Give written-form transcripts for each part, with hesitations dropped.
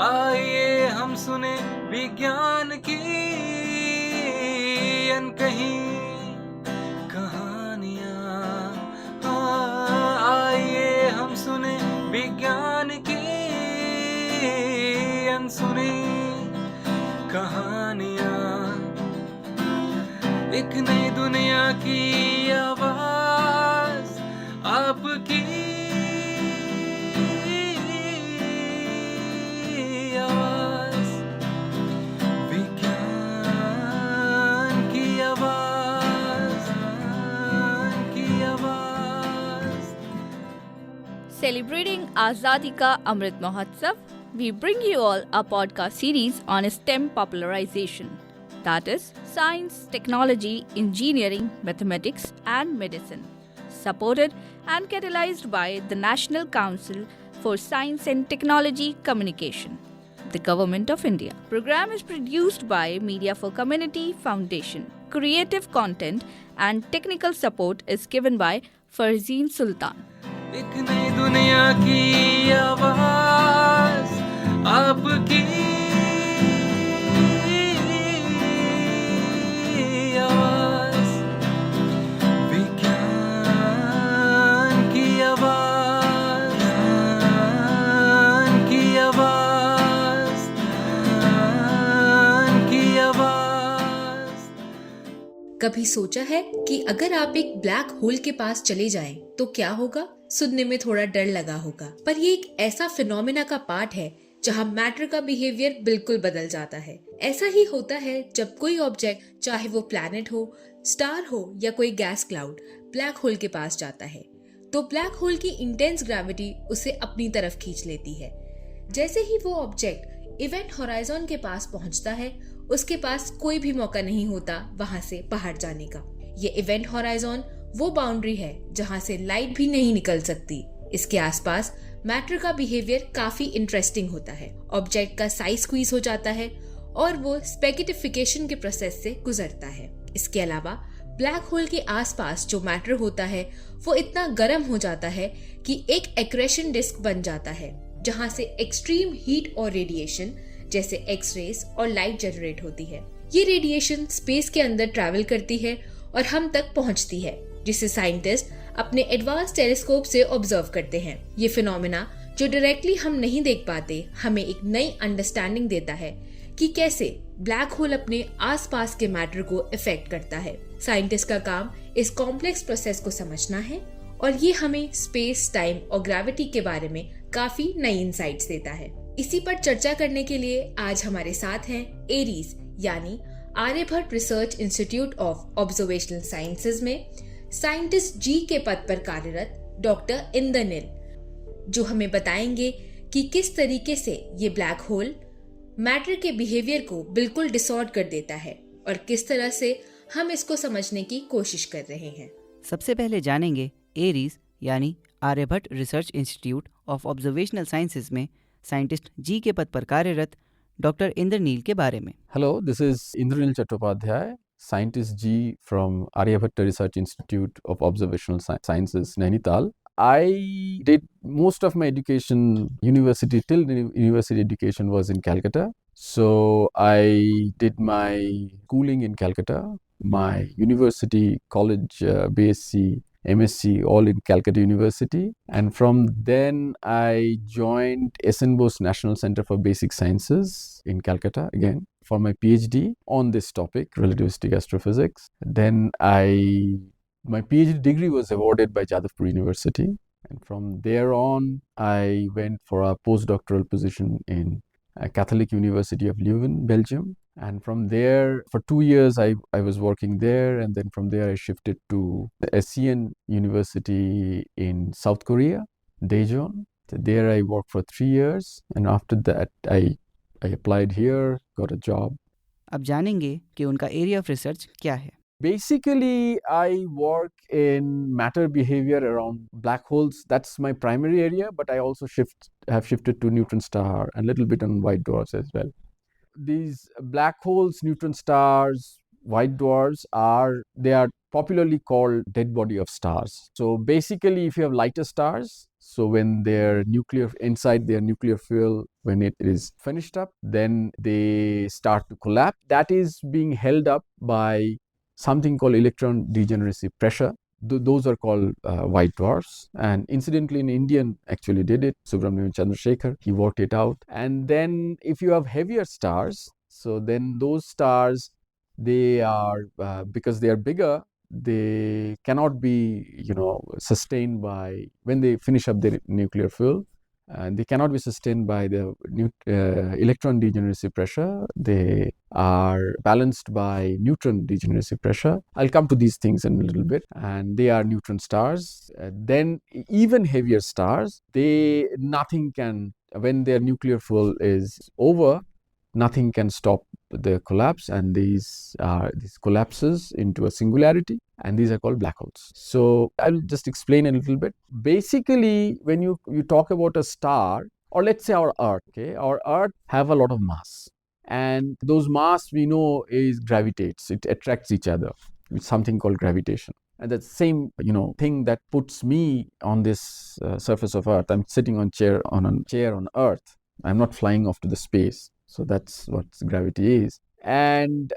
आइए हम सुने विज्ञान की अनकही कहानियाँ। आइए हम सुने विज्ञान की अनसुनी कहानियाँ। एक नई दुनिया की आवाज आपकी आवाज, विज्ञान की आवाज, की आवाज। Celebrating Azadi Ka Amrit Mahotsav, we bring you all a podcast series on STEM popularization. That is, science, technology, engineering, mathematics, and medicine. Supported and catalyzed by the National Council for Science and Technology Communication, the Government of India. Program is produced by Media for Community Foundation. Creative content and technical support is given by Farzeen Sultan. एक नई दुनिया की आवाज आपकी आवाज, विज्ञान की आवाज, की आवाज, की आवाज। कभी सोचा है कि अगर आप एक ब्लैक होल के पास चले जाएं तो क्या होगा? सुनने में थोड़ा डर लगा होगा, पर ये एक ऐसा फिनोमेना का पार्ट है जहां मैटर का बिहेवियर बिल्कुल बदल जाता है। ऐसा ही होता है जब कोई ऑब्जेक्ट, चाहे वो प्लैनेट हो, स्टार हो या कोई गैस क्लाउड, ब्लैक होल के पास जाता है तो ब्लैक होल की इंटेंस ग्रेविटी उसे अपनी तरफ खींच लेती है। जैसे ही वो ऑब्जेक्ट इवेंट होराइजन के पास पहुंचता है, उसके पास कोई भी मौका नहीं होता वहां से बाहर जाने का। ये इवेंट होराइजन वो बाउंड्री है जहां से लाइट भी नहीं निकल सकती। इसके आसपास मैटर का बिहेवियर काफी इंटरेस्टिंग होता है। ऑब्जेक्ट का साइज स्क्वीज हो जाता है और वो स्पेगिटिफिकेशन के प्रोसेस से गुजरता है। इसके अलावा ब्लैक होल के आसपास जो मैटर होता है वो इतना गर्म हो जाता है कि एक एक्रेशन डिस्क बन जाता है, जहां से एक्सट्रीम हीट और रेडिएशन जैसे एक्स-रेज और लाइट जनरेट होती है। ये रेडिएशन स्पेस के अंदर ट्रैवल करती है और हम तक पहुंचती है, जिसे साइंटिस्ट अपने एडवांस टेलीस्कोप से ऑब्जर्व करते हैं। ये फिनोमेना जो डायरेक्टली हम नहीं देख पाते, हमें एक नई अंडरस्टैंडिंग देता है कि कैसे ब्लैक होल अपने आसपास के मैटर को इफेक्ट करता है। साइंटिस्ट का काम इस कॉम्प्लेक्स प्रोसेस को समझना है और ये हमें स्पेस, टाइम और ग्रेविटी के बारे में काफी नई इंसाइट्स देता है। इसी पर चर्चा करने के लिए आज हमारे साथ हैं एरीज यानी Aryabhatta research institute of observational sciences में साइंटिस्ट जी के पद पर कार्यरत डॉक्टर इंद्रनील, जो हमें बताएंगे कि किस तरीके से ये ब्लैक होल मैटर के बिहेवियर को बिल्कुल डिसऑर्ड कर देता है और किस तरह से हम इसको समझने की कोशिश कर रहे हैं। सबसे पहले जानेंगे एरीज यानी Aryabhatta research institute of observational sciences में साइंटिस्ट जी के पद पर कार्यरत डॉक्टर इंद्रनील के बारे में। Hello, this is Indranil Chattopadhyay, scientist G from ARIES Research Institute of Observational Sciences, Nainital. I did most of my education, university education was in Calcutta. So I did my schooling in Calcutta, my university, college, BSc, MSc, all in Calcutta University. And from then I joined SN Bose National Center for Basic Sciences in Calcutta again for my PhD on this topic, relativistic astrophysics. Then my PhD degree was awarded by Jadavpur University. And from there on, I went for a postdoctoral position in Catholic University of Leuven, Belgium. And from there, for 2 years, I was working there. And then from there, I shifted to the SCN University in South Korea, Daejeon. So there I worked for 3 years. And after that, I applied here, got a job. अब जानेंगे कि उनका area of research क्या है। Basically, I work in matter behavior around black holes. That's my primary area, but I also have shifted to neutron star and a little bit on white dwarfs as well. These black holes, neutron stars, white dwarfs are popularly called dead body of stars. So basically, if you have lighter stars, so when their nuclear inside their nuclear fuel, when it is finished up, then they start to collapse. That is being held up by something called electron degeneracy pressure. Those are called white dwarfs. And incidentally, an Indian actually did it, Subramanian Chandrasekhar. He worked it out. And then if you have heavier stars, so then those stars, they are because they are bigger, they cannot be sustained by when they finish up their nuclear fuel, and they cannot be sustained by the electron degeneracy pressure. They are balanced by neutron degeneracy pressure. I'll come to these things in a little bit. And they are neutron stars. Then even heavier stars, nothing can, when their nuclear fuel is over, nothing can stop the collapse, and these collapses into a singularity, and these are called black holes. So I'll just explain a little bit. Basically, when you talk about a star, or let's say our Earth, okay, our Earth have a lot of mass, and those mass we know is gravitates, it attracts each other with something called gravitation. And that same thing that puts me on this surface of Earth. I'm sitting on a chair on Earth. I'm not flying off to the space. So that's what gravity is. And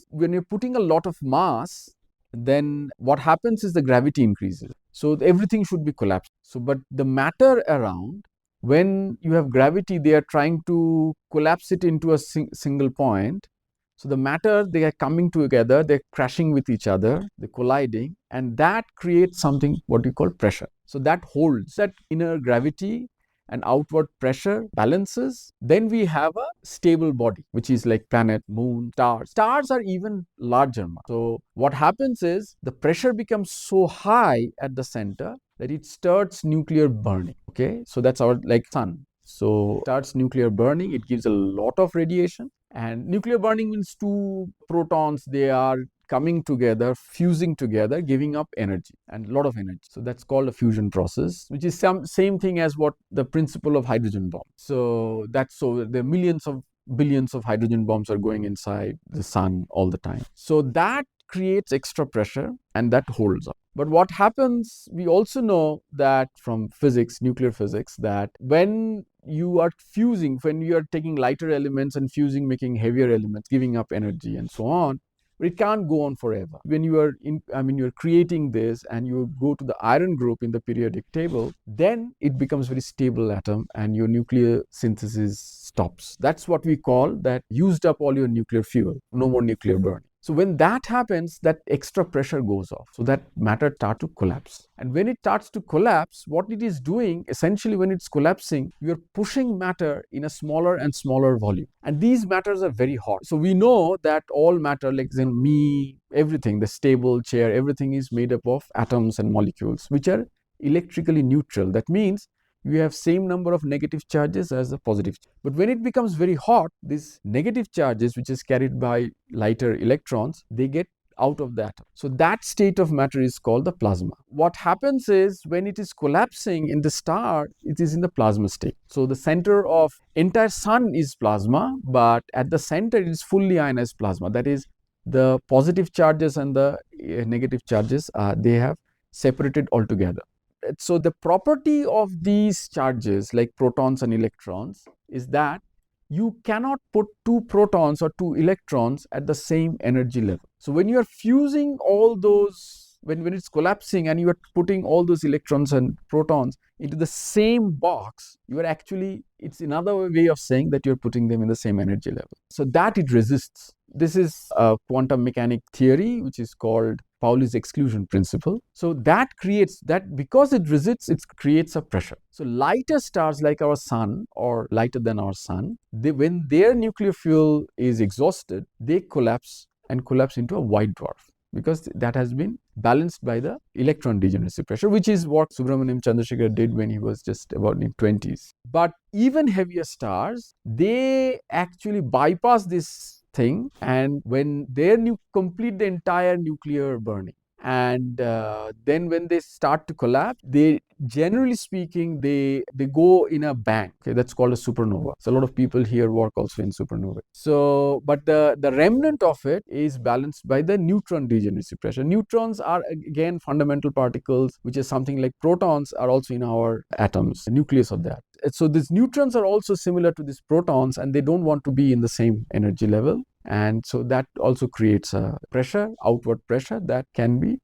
when you're putting a lot of mass, then what happens is the gravity increases. So everything should be collapsed. So, but the matter around, when you have gravity, they are trying to collapse it into a single point. So the matter, they are coming together, they're crashing with each other, they're colliding, and that creates something what we call pressure. So that holds that inner gravity and outward pressure balances, then we have a stable body, which is like planet, moon, stars. Stars are even larger. So what happens is the pressure becomes so high at the center that it starts nuclear burning. Okay, so that's our like sun. So starts nuclear burning, it gives a lot of radiation. And nuclear burning means two protons, they are coming together, fusing together, giving up energy, and a lot of energy. So that's called a fusion process, which is same thing as what the principle of hydrogen bomb. So there are millions of billions of hydrogen bombs are going inside the sun all the time. So that creates extra pressure, and that holds up. But what happens, we also know that from physics, nuclear physics, that when you are fusing, when you are taking lighter elements and fusing, making heavier elements, giving up energy and so on, it can't go on forever. When you are you're creating this and you go to the iron group in the periodic table, then it becomes very stable atom and your nuclear synthesis stops. That's what we call that used up all your nuclear fuel, no more nuclear burning. So when that happens, that extra pressure goes off. So that matter starts to collapse. And when it starts to collapse, what it is doing, essentially when it's collapsing, you're pushing matter in a smaller and smaller volume. And these matters are very hot. So we know that all matter, like me, everything, the stable chair, everything is made up of atoms and molecules, which are electrically neutral. That means you have same number of negative charges as the positive. But when it becomes very hot, these negative charges, which is carried by lighter electrons, they get out of the atom. So that state of matter is called the plasma. What happens is when it is collapsing in the star, it is in the plasma state. So the center of entire sun is plasma, but at the center it is fully ionized plasma. That is, the positive charges and the negative charges, they have separated altogether. So the property of these charges, like protons and electrons, is that you cannot put two protons or two electrons at the same energy level. So when you are fusing all those, when it's collapsing and you are putting all those electrons and protons into the same box, you are actually, it's another way of saying that you're putting them in the same energy level. So that it resists. This is a quantum mechanic theory, which is called Pauli's exclusion principle. So that creates that, because it resists, it creates a pressure. So lighter stars like our sun, or lighter than our sun, when their nuclear fuel is exhausted, they collapse into a white dwarf, because that has been balanced by the electron degeneracy pressure, which is what Subramanian Chandrasekhar did when he was just about in 20s. But even heavier stars, they actually bypass this thing, and when they complete the entire nuclear burning, and then when they start to collapse, they generally speaking, they go in a bang. Okay, that's called a supernova. So a lot of people here work also in supernova. So, but the remnant of it is balanced by the neutron degeneracy pressure. Neutrons are again fundamental particles, which is something like protons are also in our atoms, the nucleus of that. So these neutrons are also similar to these protons, and they don't want to be in the same energy level. And so that also creates a pressure, outward pressure, that can be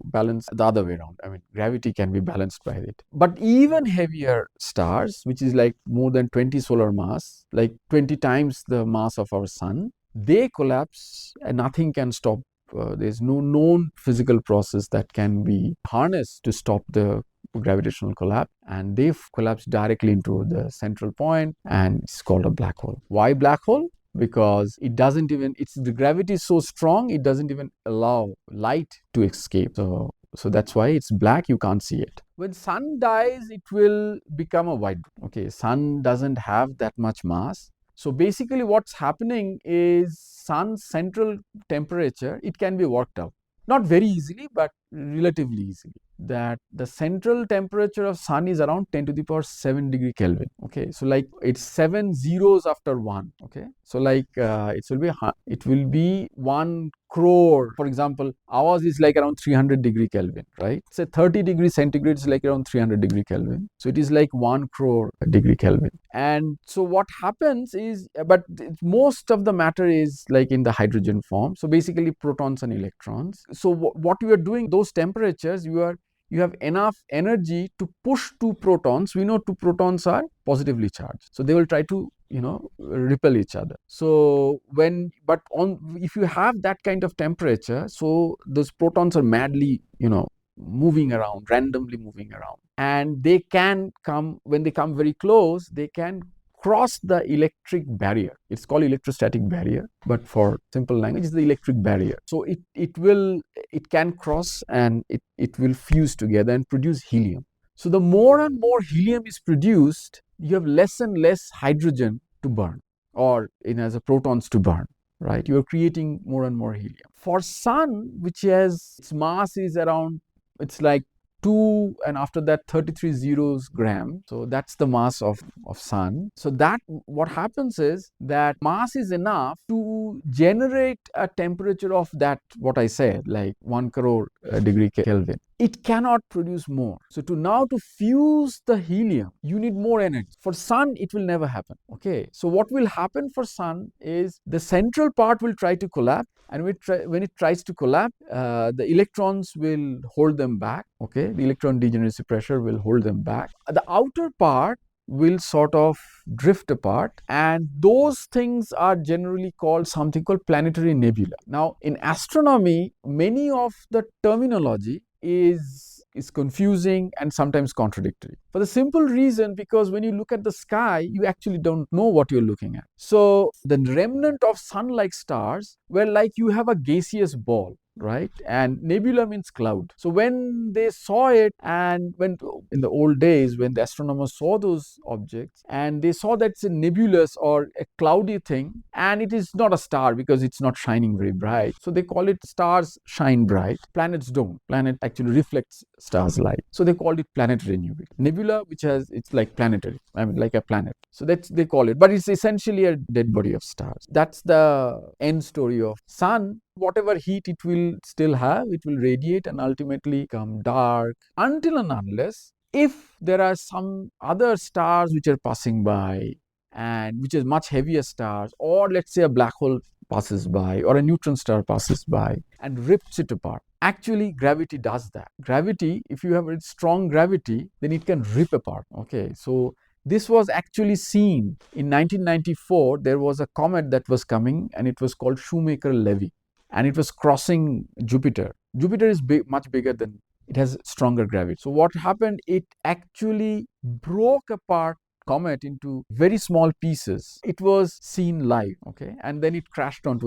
balanced the other way around. I mean, gravity can be balanced by it. But even heavier stars, which is like more than 20 solar mass, like 20 times the mass of our sun, they collapse and nothing can stop. There's no known physical process that can be harnessed to stop the gravitational collapse, and they collapse directly into the central point, and it's called a black hole. Why black hole? Because it doesn't even, the gravity is so strong, it doesn't even allow light to escape. So that's why it's black, you can't see it. When sun dies, it will become a white. Okay, sun doesn't have that much mass. So basically what's happening is sun's central temperature, it can be worked out. Not very easily, but relatively easily. That the central temperature of sun is around 10 to the power 7 degree Kelvin. Okay, so like it's 7 zeros after 1. Okay, so like it will be 1 crore. For example, ours is like around 300 degree Kelvin, right? Say 30 degree centigrade is like around 300 degree Kelvin. So it is like 1 crore degree Kelvin. And so what happens is, but most of the matter is like in the hydrogen form. So basically protons and electrons. So what you are doing, those temperatures, you have enough energy to push 2 protons. We know 2 protons are positively charged, so they will try to repel each other. So if you have that kind of temperature, so those protons are madly moving around, randomly moving around, and they can come, when they come very close, they can cross the electric barrier. It's called electrostatic barrier, but for simple language, it's the electric barrier. So it can cross, and it will fuse together and produce helium. So the more and more helium is produced, you have less and less hydrogen to burn, or as a protons to burn, right? You are creating more and more helium. For sun, which has its mass is around, it's like 2 and after that 33 zeros gram. So that's the mass of sun. So that what happens is that mass is enough to generate a temperature of that, what I said, like 1 crore degree Kelvin. It cannot produce more. So to fuse the helium, you need more energy. For sun, it will never happen. Okay, so what will happen for sun is the central part will try to collapse, and when it tries to collapse, the electrons will hold them back. Okay, the electron degeneracy pressure will hold them back. The outer part will sort of drift apart, and those things are generally called something called planetary nebula. Now, in astronomy, many of the terminology is confusing and sometimes contradictory, for the simple reason because when you look at the sky, you actually don't know what you're looking at. So the remnant of sun-like stars, well, like you have a gaseous ball, right? And nebula means cloud. So when they saw it, and when in the old days when the astronomers saw those objects and they saw that it's a nebulous or a cloudy thing, and it is not a star because it's not shining very bright, so they call it stars shine bright, planets don't. Planet actually reflects stars light, so they called it planetary nebula, which has, it's like planetary, I mean like a planet, so that's they call it, but it's essentially a dead body of stars. That's the end story of sun. Whatever heat it will still have, it will radiate and ultimately become dark, until and unless if there are some other stars which are passing by, and which is much heavier stars, or let's say a black hole passes by or a neutron star passes by and rips it apart. Actually, gravity does that. Gravity, if you have a strong gravity, then it can rip apart. Okay, so this was actually seen in 1994. There was a comet that was coming, and it was called Shoemaker-Levy, and it was crossing Jupiter. Jupiter is much bigger than, it has stronger gravity. So what happened? It actually broke apart comet into very small pieces. It was seen live, okay, and then it crashed on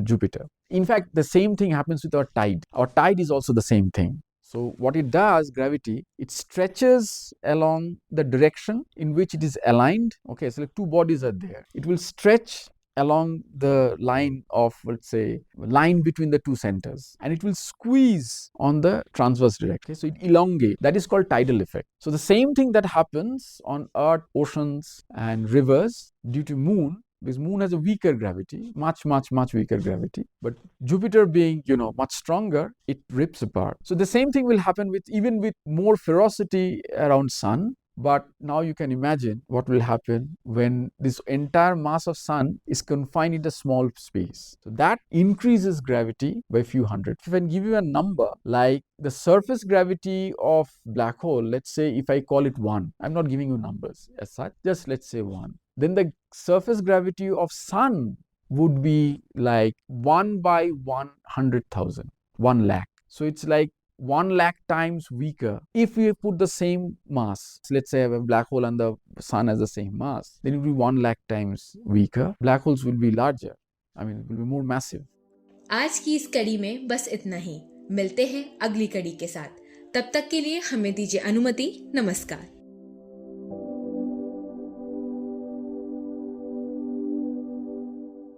Jupiter. In fact, the same thing happens with our tide. Our tide is also the same thing. So what it does, gravity, it stretches along the direction in which it is aligned. Okay, so like two bodies are there. It will stretch along the line of, let's say, line between the two centers, and it will squeeze on the transverse direction. Okay? So it elongates. That is called tidal effect. So the same thing that happens on Earth, oceans, and rivers due to Moon, because Moon has a weaker gravity, much weaker gravity, but Jupiter being, much stronger, it rips apart. So the same thing will happen with even with more ferocity around Sun. But now you can imagine what will happen when this entire mass of Sun is confined in a small space. So that increases gravity by a few hundred. If I can give you a number, like the surface gravity of black hole, let's say if I call it 1, I'm not giving you numbers as such, just let's say 1. Then the surface gravity of Sun would be like 1 by 100,000, 1 lakh. So it's like 1 lakh times weaker. If we put the same mass, let's say I have a black hole and the Sun has the same mass, then it will be 1 lakh times weaker. Black holes will be larger. I mean, it will be more massive. आज की इस कड़ी में बस इतना ही। मिलते हैं अगली कड़ी के साथ। तब तक के लिए हमें दीजिए अनुमति। नमस्कार।